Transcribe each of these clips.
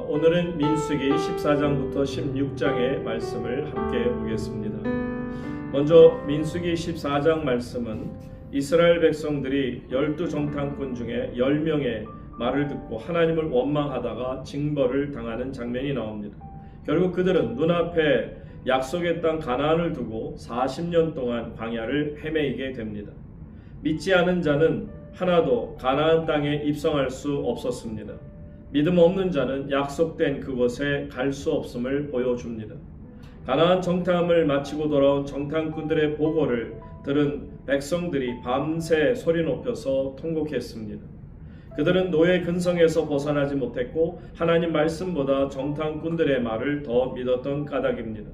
오늘은 민수기 14장부터 16장의 말씀을 함께 보겠습니다. 먼저 민수기 14장 말씀은 이스라엘 백성들이 12정탐꾼 중에 10명의 말을 듣고 하나님을 원망하다가 징벌을 당하는 장면이 나옵니다. 결국 그들은 눈앞에 약속의 땅 가나안을 두고 40년 동안 광야를 헤매이게 됩니다. 믿지 않은 자는 하나도 가나안 땅에 입성할 수 없었습니다. 믿음 없는 자는 약속된 그곳에 갈 수 없음을 보여줍니다. 가나안 정탐을 마치고 돌아온 정탐꾼들의 보고를 들은 백성들이 밤새 소리 높여서 통곡했습니다. 그들은 노예 근성에서 벗어나지 못했고 하나님 말씀보다 정탐꾼들의 말을 더 믿었던 까닭입니다.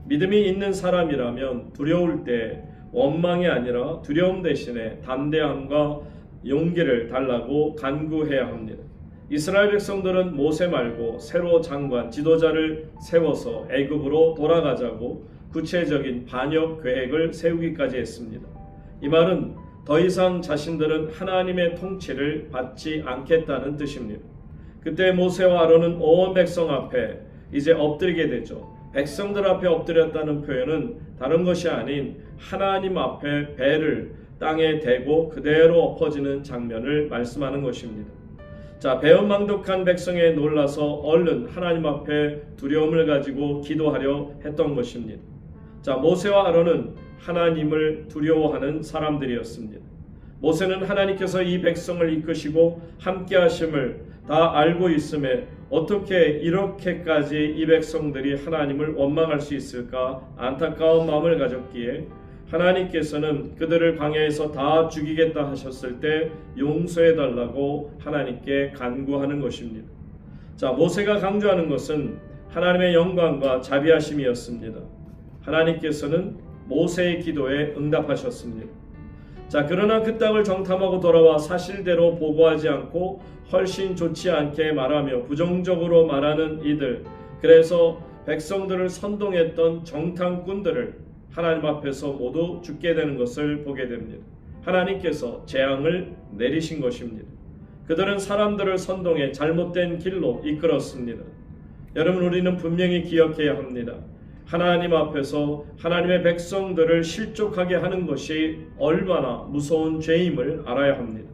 믿음이 있는 사람이라면 두려울 때 원망이 아니라 두려움 대신에 담대함과 용기를 달라고 간구해야 합니다. 이스라엘 백성들은 모세 말고 새로 장관, 지도자를 세워서 애굽으로 돌아가자고 구체적인 반역 계획을 세우기까지 했습니다. 이 말은 더 이상 자신들은 하나님의 통치를 받지 않겠다는 뜻입니다. 그때 모세와 아론은 온 백성 앞에 이제 엎드리게 되죠. 백성들 앞에 엎드렸다는 표현은 다른 것이 아닌 하나님 앞에 배를 땅에 대고 그대로 엎어지는 장면을 말씀하는 것입니다. 자, 배은망덕한 백성에 놀라서 얼른 하나님 앞에 두려움을 가지고 기도하려 했던 것입니다. 자, 모세와 아론은 하나님을 두려워하는 사람들이었습니다. 모세는 하나님께서 이 백성을 이끄시고 함께 하심을 다 알고 있음에 어떻게 이렇게까지 이 백성들이 하나님을 원망할 수 있을까 안타까운 마음을 가졌기에 하나님께서는 그들을 광야에서 다 죽이겠다 하셨을 때 용서해달라고 하나님께 간구하는 것입니다. 자, 모세가 강조하는 것은 하나님의 영광과 자비하심이었습니다. 하나님께서는 모세의 기도에 응답하셨습니다. 자, 그러나 그 땅을 정탐하고 돌아와 사실대로 보고하지 않고 훨씬 좋지 않게 말하며 부정적으로 말하는 이들, 그래서 백성들을 선동했던 정탐꾼들을 하나님 앞에서 모두 죽게 되는 것을 보게 됩니다. 하나님께서 재앙을 내리신 것입니다. 그들은 사람들을 선동해 잘못된 길로 이끌었습니다. 여러분, 우리는 분명히 기억해야 합니다. 하나님 앞에서 하나님의 백성들을 실족하게 하는 것이 얼마나 무서운 죄임을 알아야 합니다.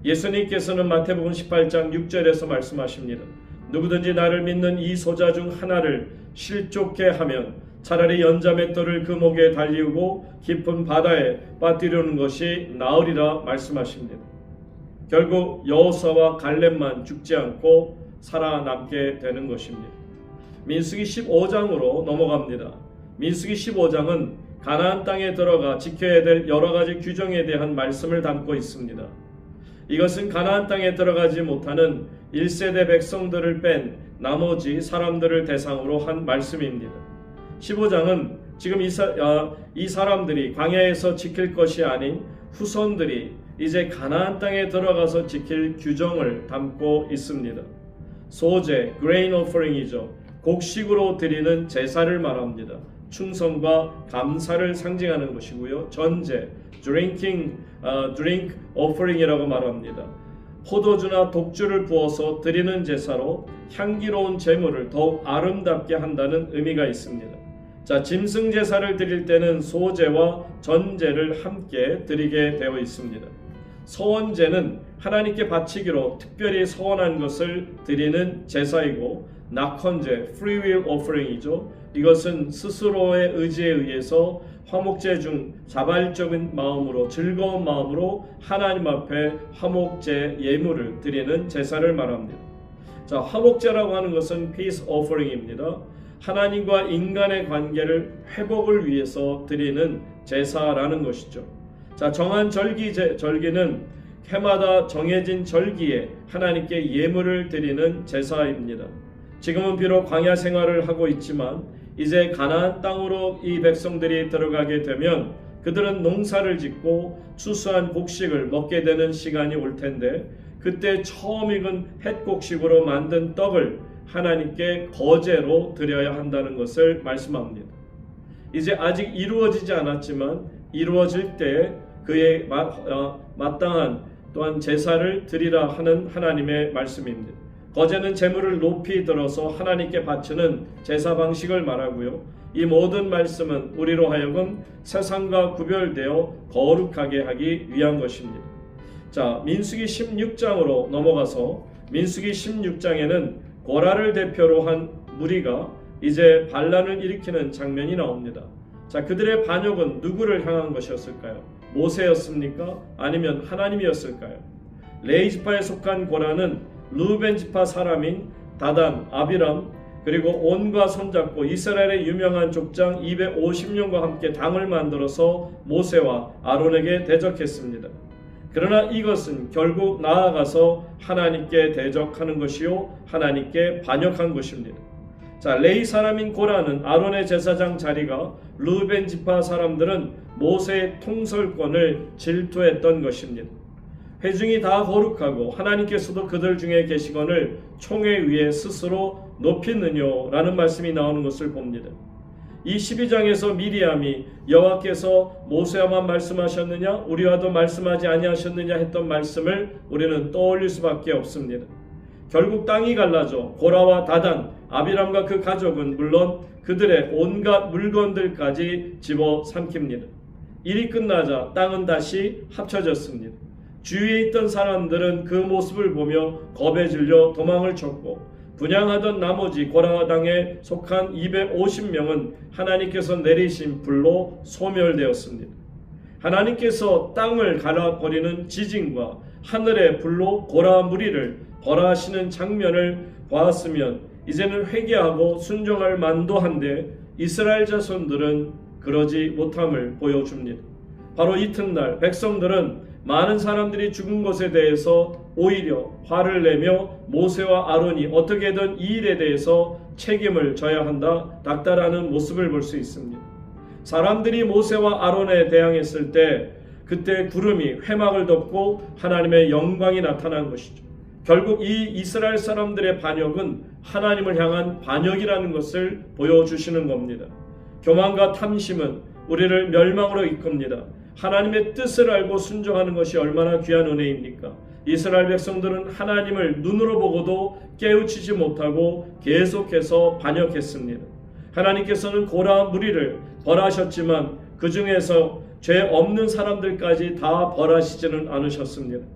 예수님께서는 마태복음 18장 6절에서 말씀하십니다. 누구든지 나를 믿는 이 소자 중 하나를 실족케 하면 차라리 연자맷돌을 그 목에 달리우고 깊은 바다에 빠뜨리는 것이 나으리라 말씀하십니다. 결국 여호수아와 갈렙만 죽지 않고 살아남게 되는 것입니다. 민수기 15장으로 넘어갑니다. 민수기 15장은 가나안 땅에 들어가 지켜야 될 여러 가지 규정에 대한 말씀을 담고 있습니다. 이것은 가나안 땅에 들어가지 못하는 1세대 백성들을 뺀 나머지 사람들을 대상으로 한 말씀입니다. 15장은 지금 이 사람들이 광야에서 지킬 것이 아닌 후손들이 이제 가나안 땅에 들어가서 지킬 규정을 담고 있습니다. 소제, grain offering이죠. 곡식으로 드리는 제사를 말합니다. 충성과 감사를 상징하는 것이고요. 전제, drink offering이라고 말합니다. 포도주나 독주를 부어서 드리는 제사로 향기로운 제물을 더욱 아름답게 한다는 의미가 있습니다. 자, 짐승 제사를 드릴 때는 소제와 전제를 함께 드리게 되어 있습니다. 서원제는 하나님께 바치기로 특별히 서원한 것을 드리는 제사이고, 낙헌제, free will offering이죠. 이것은 스스로의 의지에 의해서 화목제 중 자발적인 마음으로, 즐거운 마음으로 하나님 앞에 화목제 예물을 드리는 제사를 말합니다. 자, 화목제라고 하는 것은 peace offering입니다. 하나님과 인간의 관계를 회복을 위해서 드리는 제사라는 것이죠. 자, 정한 절기는 해마다 정해진 절기에 하나님께 예물을 드리는 제사입니다. 지금은 비록 광야 생활을 하고 있지만 이제 가나안 땅으로 이 백성들이 들어가게 되면 그들은 농사를 짓고 추수한 곡식을 먹게 되는 시간이 올 텐데, 그때 처음 익은 햇곡식으로 만든 떡을 하나님께 거제로 드려야 한다는 것을 말씀합니다. 이제 아직 이루어지지 않았지만 이루어질 때 그에 마땅한 또한 제사를 드리라 하는 하나님의 말씀입니다. 거제는 제물을 높이 들어서 하나님께 바치는 제사 방식을 말하고요. 이 모든 말씀은 우리로 하여금 세상과 구별되어 거룩하게 하기 위한 것입니다. 자, 민수기 16장으로 넘어가서 민수기 16장에는 고라를 대표로 한 무리가 이제 반란을 일으키는 장면이 나옵니다. 자, 그들의 반역은 누구를 향한 것이었을까요? 모세였습니까? 아니면 하나님이었을까요? 레위 지파에 속한 고라는 르우벤 지파 사람인 다단, 아비람, 그리고 온과 손잡고 이스라엘의 유명한 족장 250명과 함께 당을 만들어서 모세와 아론에게 대적했습니다. 그러나 이것은 결국 나아가서 하나님께 대적하는 것이요 하나님께 반역한 것입니다. 자, 레위 사람인 고라는 아론의 제사장 자리가, 르우벤 지파 사람들은 모세의 통솔권을 질투했던 것입니다. 회중이 다 거룩하고 하나님께서도 그들 중에 계시거늘 총회 위에 스스로 높이느뇨라는 말씀이 나오는 것을 봅니다. 이 12장에서 미리암이 여호와께서 모세와만 말씀하셨느냐 우리와도 말씀하지 아니하셨느냐 했던 말씀을 우리는 떠올릴 수밖에 없습니다. 결국 땅이 갈라져 고라와 다단, 아비람과 그 가족은 물론 그들의 온갖 물건들까지 집어삼킵니다. 일이 끝나자 땅은 다시 합쳐졌습니다. 주위에 있던 사람들은 그 모습을 보며 겁에 질려 도망을 쳤고 분향하던 나머지 고라와 당에 속한 250명은 하나님께서 내리신 불로 소멸되었습니다. 하나님께서 땅을 갈아버리는 지진과 하늘의 불로 고라 무리를 벌하시는 장면을 보았으면 이제는 회개하고 순종할 만도 한데 이스라엘 자손들은 그러지 못함을 보여줍니다. 바로 이튿날 백성들은 많은 사람들이 죽은 것에 대해서 오히려 화를 내며 모세와 아론이 어떻게든 이 일에 대해서 책임을 져야 한다 닥달하는 모습을 볼 수 있습니다. 사람들이 모세와 아론에 대항했을 때 그때 구름이 회막을 덮고 하나님의 영광이 나타난 것이죠. 결국 이 이스라엘 사람들의 반역은 하나님을 향한 반역이라는 것을 보여주시는 겁니다. 교만과 탐심은 우리를 멸망으로 이끕니다. 하나님의 뜻을 알고 순종하는 것이 얼마나 귀한 은혜입니까? 이스라엘 백성들은 하나님을 눈으로 보고도 깨우치지 못하고 계속해서 반역했습니다. 하나님께서는 고라 무리를 벌하셨지만 그 중에서 죄 없는 사람들까지 다 벌하시지는 않으셨습니다.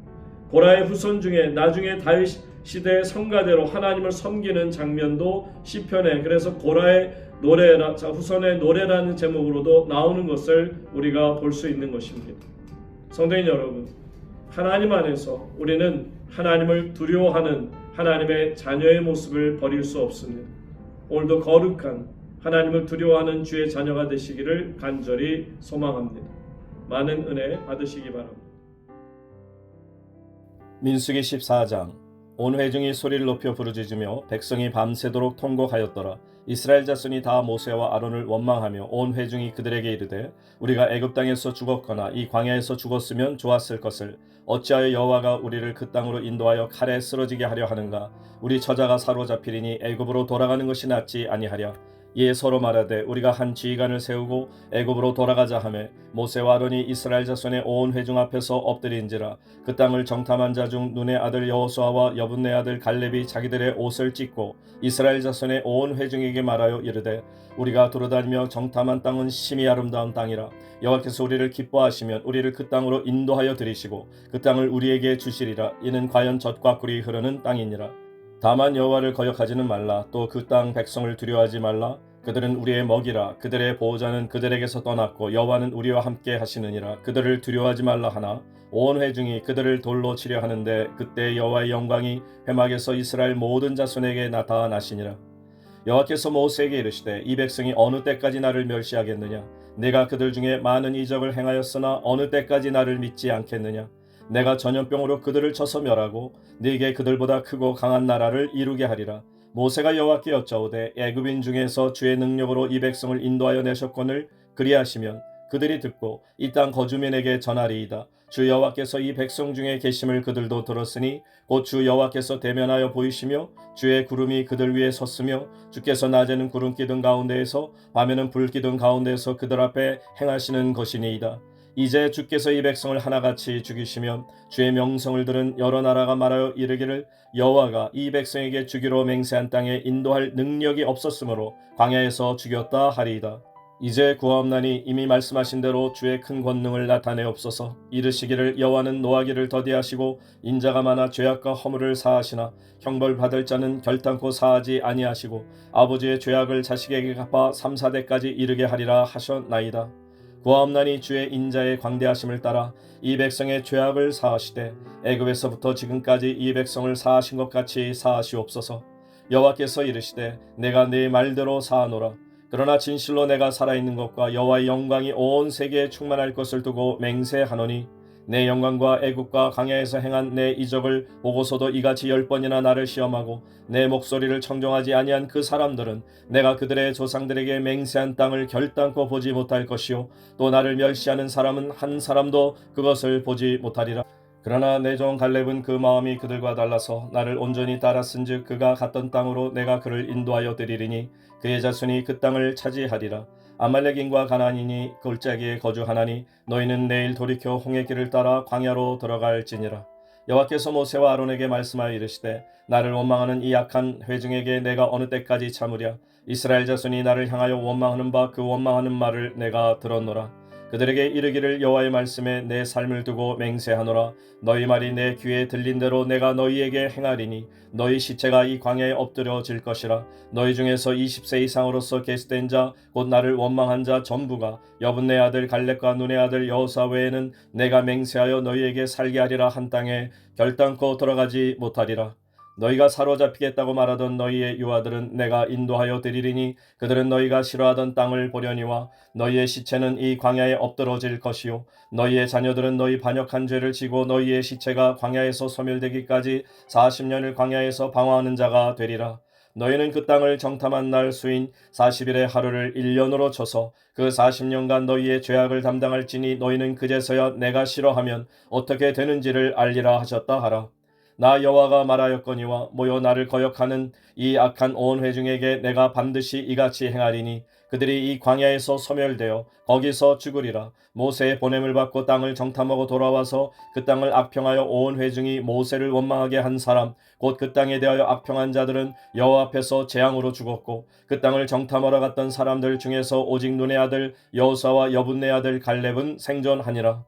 고라의 후손 중에 나중에 다윗 시대의 성가대로 하나님을 섬기는 장면도 시편에 그래서 고라의 노래라, 후손의 노래라는 제목으로도 나오는 것을 우리가 볼 수 있는 것입니다. 성도인 여러분, 하나님 안에서 우리는 하나님을 두려워하는 하나님의 자녀의 모습을 버릴 수 없습니다. 오늘도 거룩한 하나님을 두려워하는 주의 자녀가 되시기를 간절히 소망합니다. 많은 은혜 받으시기 바랍니다. 민수기 14장. 온 회중이 소리를 높여 부르짖으며 백성이 밤새도록 통곡하였더라. 이스라엘 자손이 다 모세와 아론을 원망하며 온 회중이 그들에게 이르되 우리가 애굽 땅에서 죽었거나 이 광야에서 죽었으면 좋았을 것을 어찌하여 여호와가 우리를 그 땅으로 인도하여 칼에 쓰러지게 하려 하는가. 우리 처자가 사로잡히리니 애굽으로 돌아가는 것이 낫지 아니하랴. 이에 서로 말하되 우리가 한 지휘관을 세우고 애굽으로 돌아가자 하매 모세와 아론이 이스라엘 자손의 온 회중 앞에서 엎드린지라. 그 땅을 정탐한 자 중 눈의 아들 여호수아와 여분네 아들 갈렙이 자기들의 옷을 찢고 이스라엘 자손의 온 회중에게 말하여 이르되 우리가 돌아다니며 정탐한 땅은 심히 아름다운 땅이라. 여호와께서 우리를 기뻐하시면 우리를 그 땅으로 인도하여 들이시고 그 땅을 우리에게 주시리라. 이는 과연 젖과 꿀이 흐르는 땅이니라. 다만 여호와를 거역하지는 말라. 또 그 땅 백성을 두려워하지 말라. 그들은 우리의 먹이라. 그들의 보호자는 그들에게서 떠났고 여호와는 우리와 함께 하시느니라. 그들을 두려워하지 말라 하나 온 회중이 그들을 돌로 치려 하는데 그때 여호와의 영광이 회막에서 이스라엘 모든 자손에게 나타나시니라. 여호와께서 모세에게 이르시되 이 백성이 어느 때까지 나를 멸시하겠느냐. 내가 그들 중에 많은 이적을 행하였으나 어느 때까지 나를 믿지 않겠느냐. 내가 전염병으로 그들을 쳐서 멸하고 네게 그들보다 크고 강한 나라를 이루게 하리라. 모세가 여호와께 여짜오되 애굽인 중에서 주의 능력으로 이 백성을 인도하여 내셨거늘 그리하시면 그들이 듣고 이 땅 거주민에게 전하리이다. 주 여호와께서 이 백성 중에 계심을 그들도 들었으니 곧 주 여호와께서 대면하여 보이시며 주의 구름이 그들 위에 섰으며 주께서 낮에는 구름 기둥 가운데에서 밤에는 불 기둥 가운데에서 그들 앞에 행하시는 것이니이다. 이제 주께서 이 백성을 하나같이 죽이시면 주의 명성을 들은 여러 나라가 말하여 이르기를 여호와가 이 백성에게 주기로 맹세한 땅에 인도할 능력이 없었으므로 광야에서 죽였다 하리이다. 이제 구하옵나니 이미 말씀하신 대로 주의 큰 권능을 나타내옵소서. 이르시기를 여호와는 노하기를 더디하시고 인자가 많아 죄악과 허물을 사하시나 형벌받을 자는 결단코 사하지 아니하시고 아버지의 죄악을 자식에게 갚아 3, 4대까지 이르게 하리라 하셨나이다. 구하옵나니 주의 인자의 광대하심을 따라 이 백성의 죄악을 사하시되 애굽에서부터 지금까지 이 백성을 사하신 것 같이 사하시옵소서. 여호와께서 이르시되 내가 네 말대로 사하노라. 그러나 진실로 내가 살아있는 것과 여호와의 영광이 온 세계에 충만할 것을 두고 맹세하노니 내 영광과 애굽과 광야에서 행한 내 이적을 보고서도 이같이 10번이나 나를 시험하고 내 목소리를 청종하지 아니한 그 사람들은 내가 그들의 조상들에게 맹세한 땅을 결단코 보지 못할 것이요 또 나를 멸시하는 사람은 한 사람도 그것을 보지 못하리라. 그러나 내 종 갈렙은 그 마음이 그들과 달라서 나를 온전히 따랐은즉 그가 갔던 땅으로 내가 그를 인도하여 드리리니 그의 자손이 그 땅을 차지하리라. 아말렉인과 가나안인이 골짜기에 거주하나니 너희는 내일 돌이켜 홍해 길을 따라 광야로 들어갈지니라. 여호와께서 모세와 아론에게 말씀하여 이르시되 나를 원망하는 이 악한 회중에게 내가 어느 때까지 참으랴. 이스라엘 자손이 나를 향하여 원망하는 바 그 원망하는 말을 내가 들었노라. 그들에게 이르기를 여호와의 말씀에 내 삶을 두고 맹세하노라. 너희 말이 내 귀에 들린 대로 내가 너희에게 행하리니 너희 시체가 이 광야에 엎드려질 것이라. 너희 중에서 20세 이상으로서 계수된 자 곧 나를 원망한 자 전부가 여분네 아들 갈렙과 눈의 아들 여호사 외에는 내가 맹세하여 너희에게 살게 하리라 한 땅에 결단코 들어가지 못하리라. 너희가 사로잡히겠다고 말하던 너희의 유아들은 내가 인도하여 드리리니 그들은 너희가 싫어하던 땅을 보려니와 너희의 시체는 이 광야에 엎드러질 것이요 너희의 자녀들은 너희 반역한 죄를 지고 너희의 시체가 광야에서 소멸되기까지 40년을 광야에서 방황하는 자가 되리라. 너희는 그 땅을 정탐한 날 수인 40일의 하루를 1년으로 쳐서 그 40년간 너희의 죄악을 담당할지니 너희는 그제서야 내가 싫어하면 어떻게 되는지를 알리라 하셨다 하라. 나 여호와가 말하였거니와 모여 나를 거역하는 이 악한 온 회중에게 내가 반드시 이같이 행하리니 그들이 이 광야에서 소멸되어 거기서 죽으리라. 모세의 보냄을 받고 땅을 정탐하고 돌아와서 그 땅을 악평하여 온 회중이 모세를 원망하게 한 사람 곧 그 땅에 대하여 악평한 자들은 여호와 앞에서 재앙으로 죽었고 그 땅을 정탐하러 갔던 사람들 중에서 오직 눈의 아들 여호사와 여분네 아들 갈렙은 생존하니라.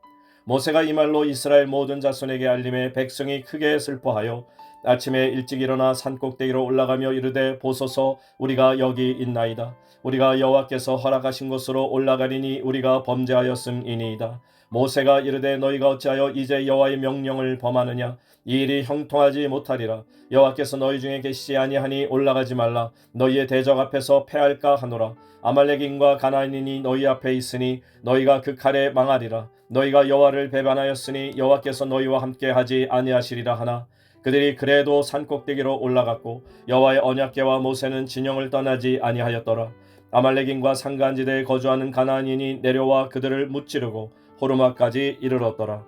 모세가 이 말로 이스라엘 모든 자손에게 알림해 백성이 크게 슬퍼하여 아침에 일찍 일어나 산꼭대기로 올라가며 이르되 보소서 우리가 여기 있나이다. 우리가 여호와께서 허락하신 곳으로 올라가리니 우리가 범죄하였음이니이다. 모세가 이르되 너희가 어찌하여 이제 여호와의 명령을 범하느냐. 이 일이 형통하지 못하리라. 여호와께서 너희 중에 계시지 아니하니 올라가지 말라. 너희의 대적 앞에서 패할까 하노라. 아말렉인과 가나안인이 너희 앞에 있으니 너희가 그 칼에 망하리라. 너희가 여호와를 배반하였으니 여호와께서 너희와 함께 하지 아니하시리라 하나 그들이 그래도 산꼭대기로 올라갔고 여호와의 언약궤와 모세는 진영을 떠나지 아니하였더라. 아말렉인과 산간지대에 거주하는 가나안인이 내려와 그들을 무찌르고 호르마까지 이르렀더라.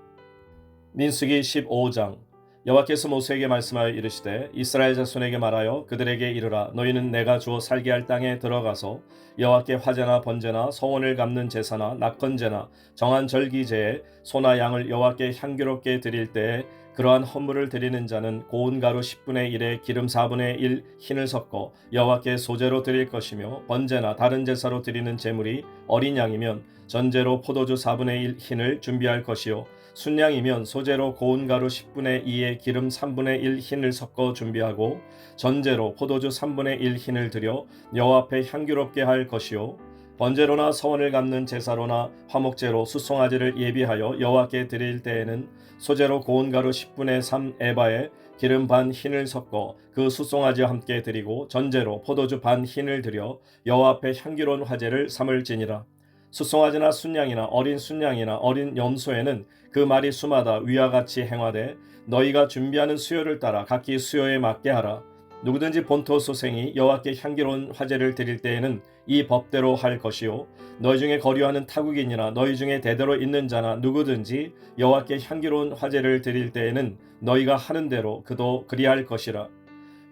민수기 15장. 여호와께서 모세에게 말씀하여 이르시되 이스라엘 자손에게 말하여 그들에게 이르라. 너희는 내가 주어 살게 할 땅에 들어가서 여호와께 화제나 번제나 서원을 갚는 제사나 낙헌제나 정한 절기제에 소나 양을 여호와께 향기롭게 드릴 때에 그러한 헌물을 드리는 자는 고운 가루 10분의 1에 기름 4분의 1 흰을 섞어 여호와께 소제로 드릴 것이며 번제나 다른 제사로 드리는 제물이 어린 양이면 전제로 포도주 4분의 1 흰을 준비할 것이요 순양이면 소제로 고운 가루 10분의 2에 기름 3분의 1 흰을 섞어 준비하고 전제로 포도주 3분의 1 흰을 드려 여호와 앞에 향기롭게 할 것이요 번제로나 서원을 갚는 제사로나 화목제로 수송아지를 예비하여 여호와께 드릴 때에는 소제로 고운 가루 10분의 3 에바에 기름 반 흰을 섞어 그 수송아지와 함께 드리고 전제로 포도주 반 흰을 드려 여호와 앞에 향기로운 화제를 삼을지니라. 수송아지나 순양이나 어린 순양이나 어린 염소에는 그 마리 수마다 위와 같이 행하되 너희가 준비하는 수요를 따라 각기 수요에 맞게 하라. 누구든지 본토 소생이 여호와께 향기로운 화제를 드릴 때에는 이 법대로 할 것이요 너희 중에 거류하는 타국인이나 너희 중에 대대로 있는 자나 누구든지 여호와께 향기로운 화제를 드릴 때에는 너희가 하는 대로 그도 그리할 것이라.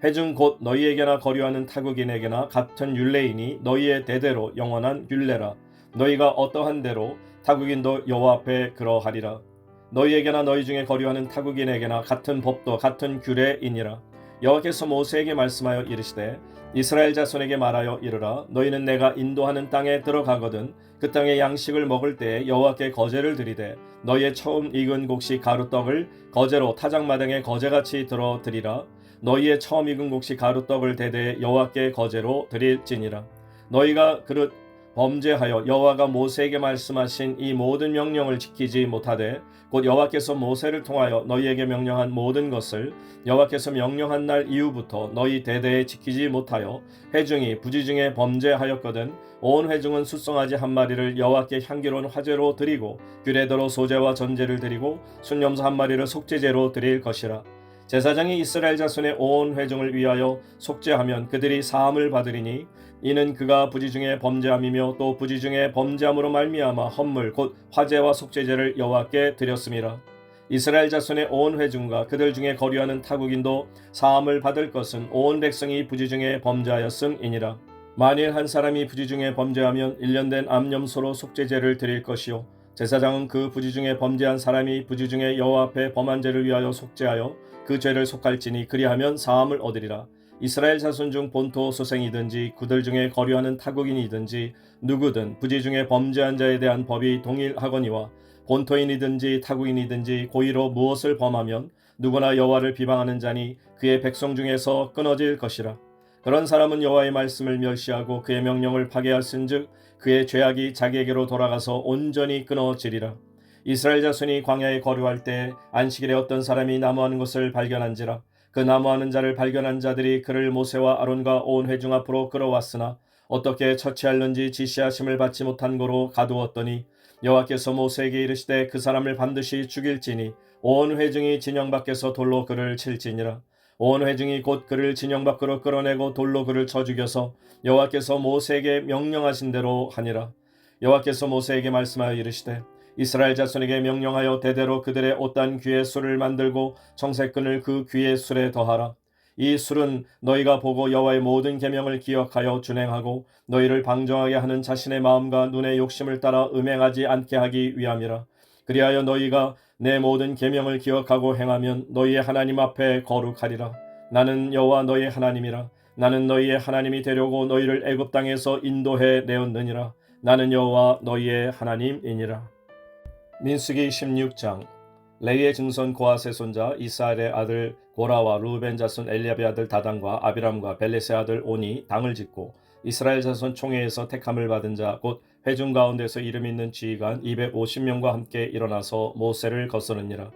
회중 곧 너희에게나 거류하는 타국인에게나 같은 율례이니 너희의 대대로 영원한 율례라. 너희가 어떠한 대로 타국인도 여호와 앞에 그러하리라. 너희에게나 너희 중에 거류하는 타국인에게나 같은 법도 같은 규례이니라. 여호와께서 모세에게 말씀하여 이르시되 이스라엘 자손에게 말하여 이르라. 너희는 내가 인도하는 땅에 들어가거든 그 땅의 양식을 먹을 때에 여호와께 거제를 드리되 너희의 처음 익은 곡식 가루떡을 거제로 타작마당에 거제같이 들어 드리라. 너희의 처음 익은 곡식 가루떡을 대대에 여호와께 거제로 드릴지니라. 너희가 그릇 범죄하여 여호와가 모세에게 말씀하신 이 모든 명령을 지키지 못하되 곧 여호와께서 모세를 통하여 너희에게 명령한 모든 것을 여호와께서 명령한 날 이후부터 너희 대대에 지키지 못하여 회중이 부지 중에 범죄하였거든 온 회중은 숫송아지 한 마리를 여호와께 향기로운 화제로 드리고 규례대로 소제와 전제를 드리고 순염소 한 마리를 속죄제로 드릴 것이라. 제사장이 이스라엘 자손의 온 회중을 위하여 속죄하면 그들이 사함을 받으리니 이는 그가 부지 중에 범죄함이며 또 부지 중에 범죄함으로 말미암아 헌물 곧 화제와 속죄제를 여호와께 드렸음이라. 이스라엘 자손의 온 회중과 그들 중에 거류하는 타국인도 사함을 받을 것은 온 백성이 부지 중에 범죄하였음이니라. 만일 한 사람이 부지 중에 범죄하면 1년 된 암염소로 속죄제를 드릴 것이요 제사장은 그 부지 중에 범죄한 사람이 부지 중에 여호와 앞에 범한 죄를 위하여 속죄하여 그 죄를 속할지니 그리하면 사함을 얻으리라. 이스라엘 자손 중 본토 소생이든지 그들 중에 거류하는 타국인이든지 누구든 부지 중에 범죄한 자에 대한 법이 동일하거니와 본토인이든지 타국인이든지 고의로 무엇을 범하면 누구나 여호와를 비방하는 자니 그의 백성 중에서 끊어질 것이라. 그런 사람은 여호와의 말씀을 멸시하고 그의 명령을 파괴하신즉 그의 죄악이 자기에게로 돌아가서 온전히 끊어지리라. 이스라엘 자손이 광야에 거류할 때 안식일에 어떤 사람이 나무하는 것을 발견한지라. 그 나무하는 자를 발견한 자들이 그를 모세와 아론과 온 회중 앞으로 끌어왔으나 어떻게 처치할는지 지시하심을 받지 못한 고로 가두었더니 여호와께서 모세에게 이르시되 그 사람을 반드시 죽일지니 온 회중이 진영 밖에서 돌로 그를 칠지니라. 온 회중이 곧 그를 진영 밖으로 끌어내고 돌로 그를 쳐 죽여서 여호와께서 모세에게 명령하신 대로 하니라. 여호와께서 모세에게 말씀하여 이르시되 이스라엘 자손에게 명령하여 대대로 그들의 옷단 귀의 술을 만들고 청색끈을 그 귀의 술에 더하라. 이 술은 너희가 보고 여호와의 모든 계명을 기억하여 준행하고 너희를 방종하게 하는 자신의 마음과 눈의 욕심을 따라 음행하지 않게 하기 위함이라. 그리하여 너희가 내 모든 계명을 기억하고 행하면 너희의 하나님 앞에 거룩하리라. 나는 여호와 너희의 하나님이라. 나는 너희의 하나님이 되려고 너희를 애굽 땅에서 인도해 내었느니라. 나는 여호와 너희의 하나님이니라. 민수기 16장. 레위의 증손 고핫의 손자 이스라엘의 아들 고라와 루벤 자손 엘리압의 아들 다단과 아비람과 벨렛의 아들 온이 당을 짓고 이스라엘 자손 총회에서 택함을 받은 자 곧 회중 가운데서 이름 있는 지휘관 250명과 함께 일어나서 모세를 거스르니라.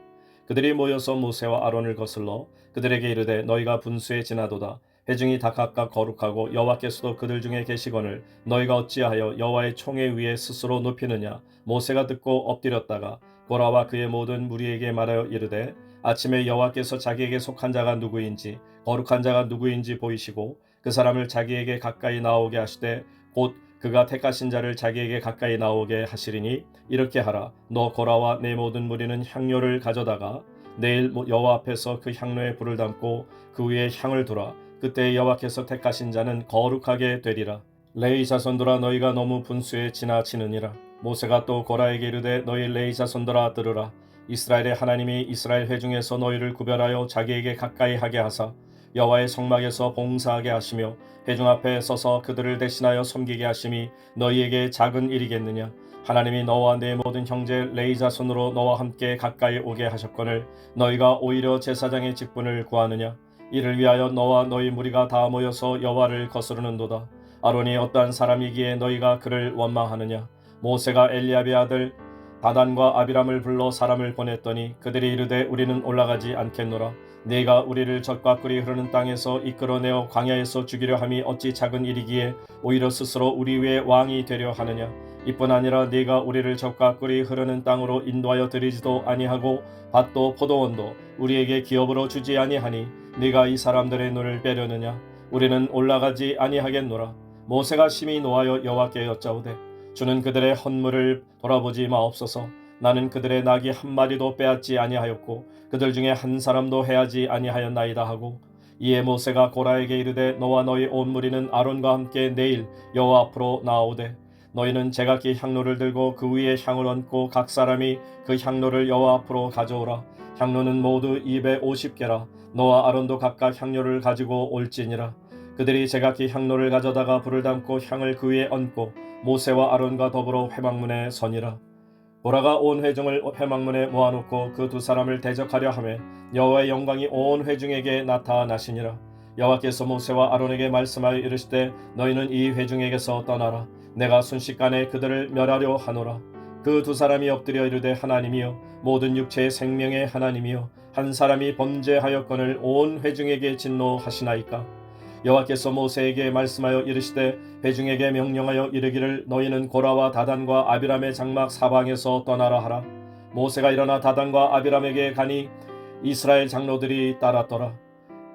그들이 모여서 모세와 아론을 거슬러 그들에게 이르되 너희가 분수에 지나도다. 회중이 다 각각 거룩하고 여호와께서도 그들 중에 계시거늘 너희가 어찌하여 여호와의 총회 위에 스스로 높이느냐. 모세가 듣고 엎드렸다가 고라와 그의 모든 무리에게 말하여 이르되 아침에 여호와께서 자기에게 속한 자가 누구인지 거룩한 자가 누구인지 보이시고 그 사람을 자기에게 가까이 나오게 하시되 곧 그가 택하신 자를 자기에게 가까이 나오게 하시리니 이렇게 하라. 너 고라와 내 모든 무리는 향료를 가져다가 내일 여호와 앞에서 그 향로에 불을 담고 그 위에 향을 두라. 그때 여호와께서 택하신 자는 거룩하게 되리라. 레위 자손들아 너희가 너무 분수에 지나치느니라. 모세가 또 고라에게 이르되 너희 레위 자손들아 들으라. 이스라엘의 하나님이 이스라엘 회중에서 너희를 구별하여 자기에게 가까이 하게 하사 여호와의 성막에서 봉사하게 하시며 회중 앞에 서서 그들을 대신하여 섬기게 하심이 너희에게 작은 일이겠느냐. 하나님이 너와 내 모든 형제 레위 자손으로 너와 함께 가까이 오게 하셨거늘 너희가 오히려 제사장의 직분을 구하느냐. 이를 위하여 너와 너희 무리가 다 모여서 여호와를 거스르는도다. 아론이 어떠한 사람이기에 너희가 그를 원망하느냐. 모세가 엘리압의 아들 다단과 아비람을 불러 사람을 보냈더니 그들이 이르되 우리는 올라가지 않겠노라. 네가 우리를 젖과 꿀이 흐르는 땅에서 이끌어내어 광야에서 죽이려 함이 어찌 작은 일이기에 오히려 스스로 우리 위에 왕이 되려 하느냐. 이뿐 아니라 네가 우리를 젖과 꿀이 흐르는 땅으로 인도하여 드리지도 아니하고 밭도 포도원도 우리에게 기업으로 주지 아니하니 네가 이 사람들의 눈을 빼려느냐. 우리는 올라가지 아니하겠노라. 모세가 심히 노하여 여호와께 여짜오되 주는 그들의 헌물을 돌아보지 마옵소서. 나는 그들의 낙이 한 마리도 빼앗지 아니하였고 그들 중에 한 사람도 해하지 아니하였나이다 하고 이에 모세가 고라에게 이르되 너와 너희 온 무리는 아론과 함께 내일 여호와 앞으로 나아오되 너희는 제각기 향로를 들고 그 위에 향을 얹고 각 사람이 그 향로를 여호와 앞으로 가져오라. 향로는 모두 250개라. 너와 아론도 각각 향로를 가지고 올지니라. 그들이 제각기 향로를 가져다가 불을 담고 향을 그 위에 얹고 모세와 아론과 더불어 회막문에 서니라. 보라가 온 회중을 회막문에 모아놓고 그 두 사람을 대적하려 하매 여호와의 영광이 온 회중에게 나타나시니라. 여호와께서 모세와 아론에게 말씀하여 이르시되 너희는 이 회중에게서 떠나라. 내가 순식간에 그들을 멸하려 하노라. 그 두 사람이 엎드려 이르되 하나님이여 모든 육체의 생명의 하나님이여 한 사람이 범죄하였거늘 온 회중에게 진노하시나이까. 여호와께서 모세에게 말씀하여 이르시되 회중에게 명령하여 이르기를 너희는 고라와 다단과 아비람의 장막 사방에서 떠나라 하라. 모세가 일어나 다단과 아비람에게 가니 이스라엘 장로들이 따랐더라.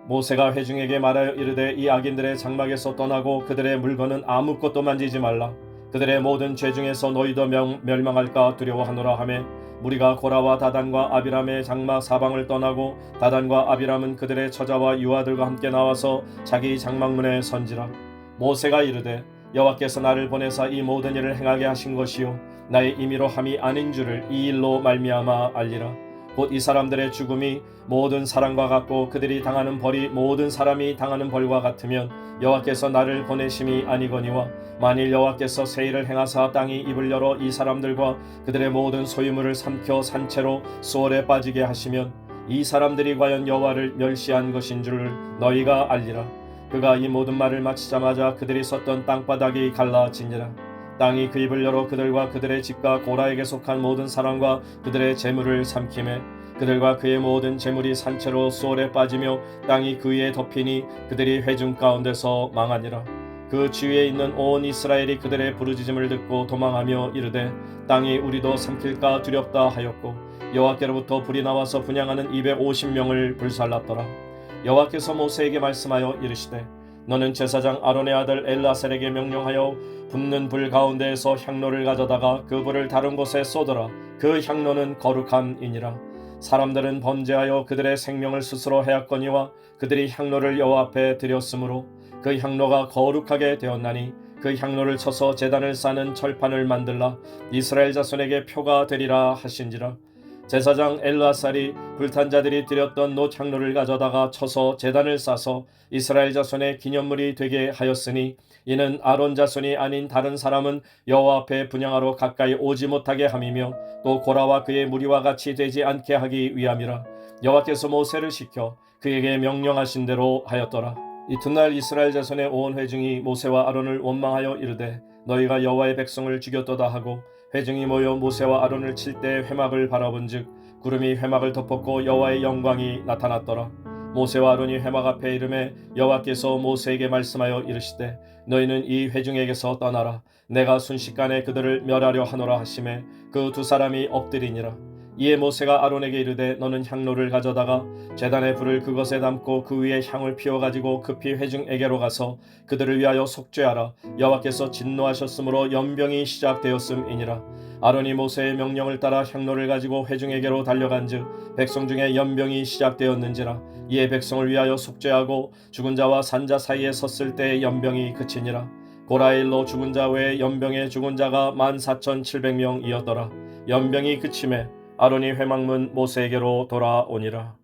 모세가 회중에게 말하여 이르되 이 악인들의 장막에서 떠나고 그들의 물건은 아무것도 만지지 말라. 그들의 모든 죄 중에서 너희도 멸망할까 두려워하노라 하매 무리가 고라와 다단과 아비람의 장막 사방을 떠나고 다단과 아비람은 그들의 처자와 유아들과 함께 나와서 자기 장막문에 선지라. 모세가 이르되 여호와께서 나를 보내사 이 모든 일을 행하게 하신 것이요 나의 임의로 함이 아닌 줄을 이 일로 말미암아 알리라. 곧 이 사람들의 죽음이 모든 사람과 같고 그들이 당하는 벌이 모든 사람이 당하는 벌과 같으면 여호와께서 나를 보내심이 아니거니와 만일 여호와께서 새 일을 행하사 땅이 입을 열어 이 사람들과 그들의 모든 소유물을 삼켜 산채로 수월에 빠지게 하시면 이 사람들이 과연 여호와를 멸시한 것인 줄을 너희가 알리라. 그가 이 모든 말을 마치자마자 그들이 섰던 땅바닥이 갈라지니라. 땅이 그 입을 열어 그들과 그들의 집과 고라에게 속한 모든 사람과 그들의 재물을 삼키매 그들과 그의 모든 재물이 산채로 수월에 빠지며 땅이 그 위에 덮이니 그들이 회중 가운데서 망하니라. 그 주위에 있는 온 이스라엘이 그들의 부르짖음을 듣고 도망하며 이르되 땅이 우리도 삼킬까 두렵다 하였고 여호와께로부터 불이 나와서 분향하는 250명을 불살랐더라. 여호와께서 모세에게 말씀하여 이르시되 너는 제사장 아론의 아들 엘라셀에게 명령하여 붙는 불 가운데에서 향로를 가져다가 그 불을 다른 곳에 쏟으라. 그 향로는 거룩함이니라. 사람들은 범죄하여 그들의 생명을 스스로 해왔거니와 그들이 향로를 여호와 앞에 드렸으므로 그 향로가 거룩하게 되었나니 그 향로를 쳐서 제단을 쌓는 철판을 만들라. 이스라엘 자손에게 표가 되리라 하신지라. 제사장 엘르아살이 불탄 자들이 드렸던 놋 향로를 가져다가 쳐서 제단을 쌓아서 이스라엘 자손의 기념물이 되게 하였으니 이는 아론 자손이 아닌 다른 사람은 여호와 앞에 분향하러 가까이 오지 못하게 함이며 또 고라와 그의 무리와 같이 되지 않게 하기 위함이라. 여호와께서 모세를 시켜 그에게 명령하신 대로 하였더라. 이튿날 이스라엘 자손의 온 회중이 모세와 아론을 원망하여 이르되 너희가 여호와의 백성을 죽였도다 하고 회중이 모여 모세와 아론을 칠 때 회막을 바라본즉 구름이 회막을 덮었고 여호와의 영광이 나타났더라. 모세와 아론이 회막 앞에 이르매 여호와께서 모세에게 말씀하여 이르시되 너희는 이 회중에게서 떠나라. 내가 순식간에 그들을 멸하려 하노라 하시매 그 두 사람이 엎드리니라. 이에 모세가 아론에게 이르되 너는 향로를 가져다가 제단의 불을 그것에 담고 그 위에 향을 피워가지고 급히 회중에게로 가서 그들을 위하여 속죄하라. 여호와께서 진노하셨으므로 연병이 시작되었음이니라. 아론이 모세의 명령을 따라 향로를 가지고 회중에게로 달려간즉 백성 중에 연병이 시작되었는지라. 이에 백성을 위하여 속죄하고 죽은 자와 산자 사이에 섰을 때 연병이 그치니라. 고라의 일로 죽은 자 외에 연병에 죽은 자가 14,700명이었더라. 연병이 그침에 아론이 회막문 모세에게로 돌아오니라.